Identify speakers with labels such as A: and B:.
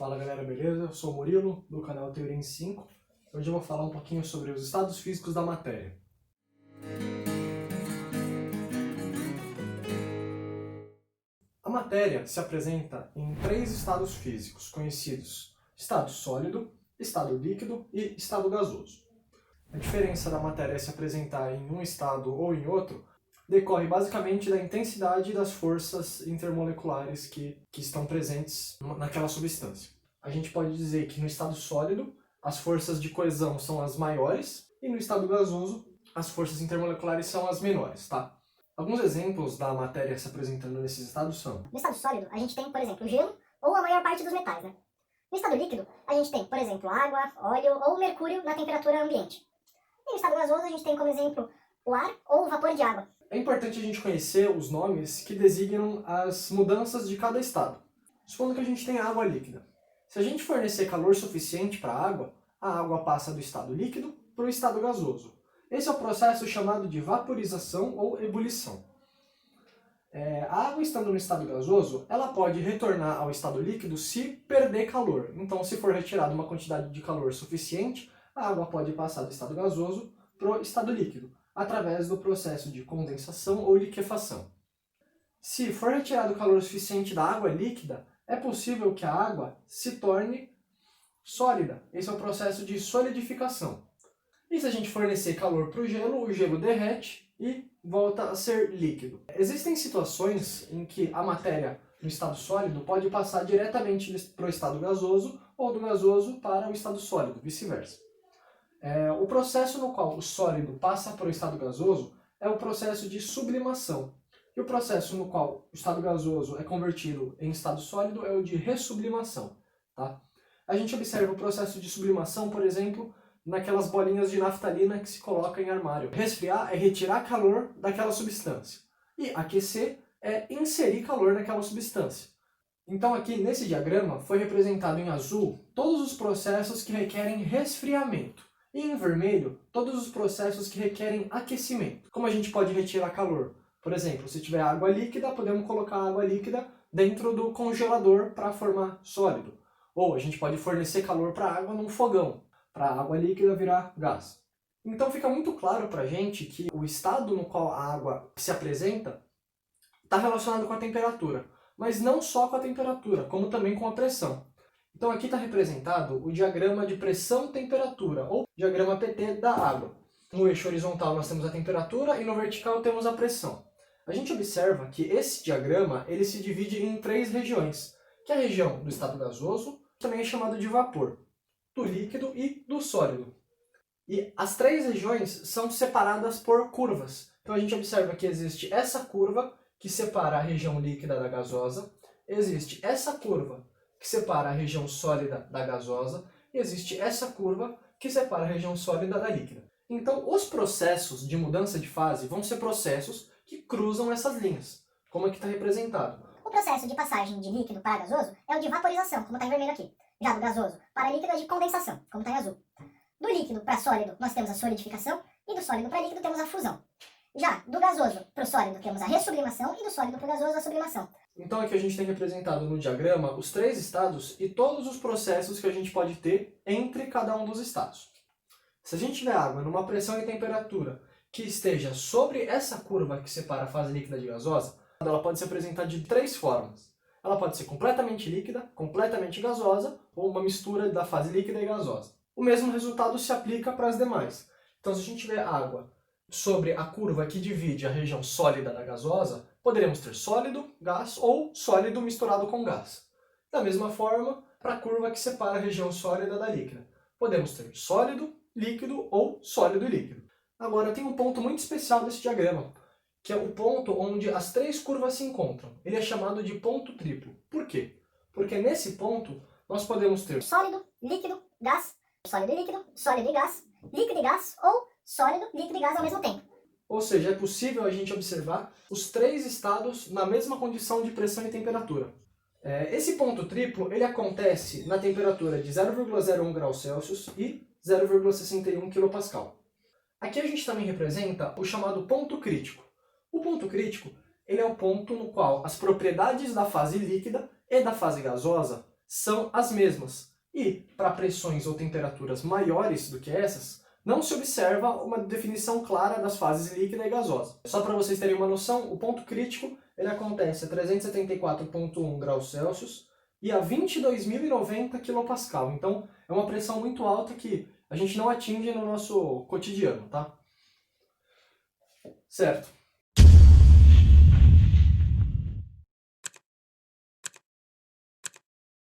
A: Fala galera, beleza? Eu sou o Murilo, do canal Teoria em 5. Hoje eu vou falar um pouquinho sobre os estados físicos da matéria. A matéria se apresenta em três estados físicos conhecidos: estado sólido, estado líquido e estado gasoso. A diferença da matéria se apresentar em um estado ou em outro decorre basicamente da intensidade das forças intermoleculares que estão presentes naquela substância. A gente pode dizer que no estado sólido, as forças de coesão são as maiores e no estado gasoso, as forças intermoleculares são as menores, tá? Alguns exemplos da matéria se apresentando nesses estados são:
B: no estado sólido, a gente tem, por exemplo, o gelo ou a maior parte dos metais, né? No estado líquido, a gente tem, por exemplo, água, óleo ou mercúrio na temperatura ambiente. E no estado gasoso, a gente tem como exemplo o ar ou o vapor de água.
A: É importante a gente conhecer os nomes que designam as mudanças de cada estado. Supondo que a gente tem água líquida. Se a gente fornecer calor suficiente para a água passa do estado líquido para o estado gasoso. Esse é o processo chamado de vaporização ou ebulição. A água estando no estado gasoso, ela pode retornar ao estado líquido se perder calor. Então, se for retirada uma quantidade de calor suficiente, a água pode passar do estado gasoso para o estado líquido, através do processo de condensação ou liquefação. Se for retirado o calor suficiente da água líquida, é possível que a água se torne sólida. Esse é o processo de solidificação. E se a gente fornecer calor para o gelo derrete e volta a ser líquido. Existem situações em que a matéria no estado sólido pode passar diretamente para o estado gasoso ou do gasoso para o estado sólido, vice-versa. O processo no qual o sólido passa para o estado gasoso é o processo de sublimação. E o processo no qual o estado gasoso é convertido em estado sólido é o de ressublimação. Tá? A gente observa o processo de sublimação, por exemplo, naquelas bolinhas de naftalina que se coloca em armário. Resfriar é retirar calor daquela substância. E aquecer é inserir calor naquela substância. Então aqui nesse diagrama foi representado em azul todos os processos que requerem resfriamento. E em vermelho, todos os processos que requerem aquecimento. Como a gente pode retirar calor? Por exemplo, se tiver água líquida, podemos colocar a água líquida dentro do congelador para formar sólido. Ou a gente pode fornecer calor para a água num fogão, para a água líquida virar gás. Então fica muito claro para a gente que o estado no qual a água se apresenta está relacionado com a temperatura. Mas não só com a temperatura, como também com a pressão. Então aqui está representado o diagrama de pressão-temperatura, ou diagrama PT da água. No eixo horizontal nós temos a temperatura e no vertical temos a pressão. A gente observa que esse diagrama ele se divide em três regiões, que é a região do estado gasoso, também é chamado de vapor, do líquido e do sólido. E as três regiões são separadas por curvas. Então a gente observa que existe essa curva que separa a região líquida da gasosa, existe essa curva que separa a região sólida da gasosa, e existe essa curva que separa a região sólida da líquida. Então, os processos de mudança de fase vão ser processos que cruzam essas linhas, como aqui está representado.
B: O processo de passagem de líquido para gasoso é o de vaporização, como está em vermelho aqui. Já do gasoso para líquido é de condensação, como está em azul. Do líquido para sólido nós temos a solidificação e do sólido para líquido temos a fusão. Já do gasoso para o sólido temos a ressublimação e do sólido para o gasoso a sublimação.
A: Então aqui a gente tem representado no diagrama os três estados e todos os processos que a gente pode ter entre cada um dos estados. Se a gente tiver água numa pressão e temperatura que esteja sobre essa curva que separa a fase líquida de gasosa, ela pode se apresentar de três formas. Ela pode ser completamente líquida, completamente gasosa ou uma mistura da fase líquida e gasosa. O mesmo resultado se aplica para as demais. Então se a gente tiver água sobre a curva que divide a região sólida da gasosa, poderemos ter sólido, gás ou sólido misturado com gás. Da mesma forma, para a curva que separa a região sólida da líquida, podemos ter sólido, líquido ou sólido e líquido. Agora tem um ponto muito especial desse diagrama, que é o ponto onde as três curvas se encontram. Ele é chamado de ponto triplo. Por quê? Porque nesse ponto nós podemos ter
B: sólido, líquido, gás, sólido e gás, líquido e gás ou sólido, líquido e gás ao mesmo tempo.
A: Ou seja, é possível a gente observar os três estados na mesma condição de pressão e temperatura. Esse ponto triplo ele acontece na temperatura de 0,01 graus Celsius e 0,61 kPa. Aqui a gente também representa o chamado ponto crítico. O ponto crítico ele é o ponto no qual as propriedades da fase líquida e da fase gasosa são as mesmas. E, para pressões ou temperaturas maiores do que essas, não se observa uma definição clara das fases líquida e gasosa. Só para vocês terem uma noção, o ponto crítico ele acontece a 374,1 graus Celsius e a 22.090 kPa. Então, é uma pressão muito alta que a gente não atinge no nosso cotidiano, tá? Certo.